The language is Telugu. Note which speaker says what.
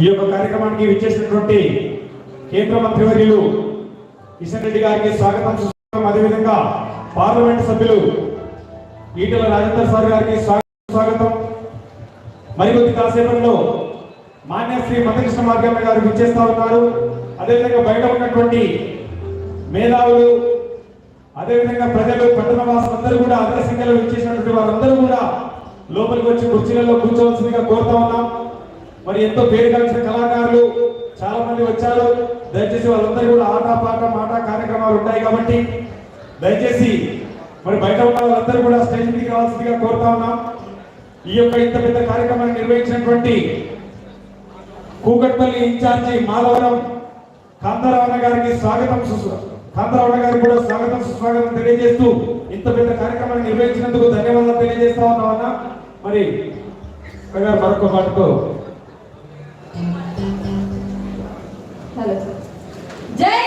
Speaker 1: ఈ యొక్క కార్యక్రమానికి విచ్చేసినటువంటి కేంద్ర మంత్రివర్యులు కిషన్ రెడ్డి గారికి స్వాగతం సుస్వాగతం. అదేవిధంగా పార్లమెంట్ సభ్యులు ఈటెల రాజేందర్ సార్ గారికి స్వాగతం. మరికొద్ది కాసేపట్లో మాన్య శ్రీ మందకృష్ణ మార్గమ్మ గారు విచ్చేస్తా ఉన్నారు. అదేవిధంగా బయట ఉన్నటువంటి మేధావులు, అదేవిధంగా ప్రజలు, పట్టణ వాసులందరూ కూడా అగ్రసింగలో విచ్చేసినటువంటి వారందరూ కూడా లోపలికి వచ్చి కుర్చీలలో కూర్చోవలసిందిగా కోరుతా ఉన్నాం. మరి ఎంతో పేరుగాల్చిన కళాకారులు చాలా మంది వచ్చారు. దయచేసి వాళ్ళందరూ కూడా ఆట పాట మాట కార్యక్రమాలు ఉంటాయి కాబట్టి దయచేసి మరి బయట ఉన్న వాళ్ళందరూ కూడా స్టేజ్ మీదకి రావాల్సిందిగా కోరుతా ఉన్నాం. ఈ యొక్క ఇంత పెద్ద కార్యక్రమాన్ని నిర్వహించినటువంటి కూకట్పల్లి ఇన్ఛార్జి మాధవరం కాంతారావణ గారికి కాంతారావణ గారికి కూడా స్వాగతం సుస్వాగతం తెలియజేస్తూ ఇంత పెద్ద కార్యక్రమాన్ని నిర్వహించినందుకు ధన్యవాదాలు తెలియజేస్తా ఉన్నామన్నా. మరి మరొక పాటతో
Speaker 2: హలో జై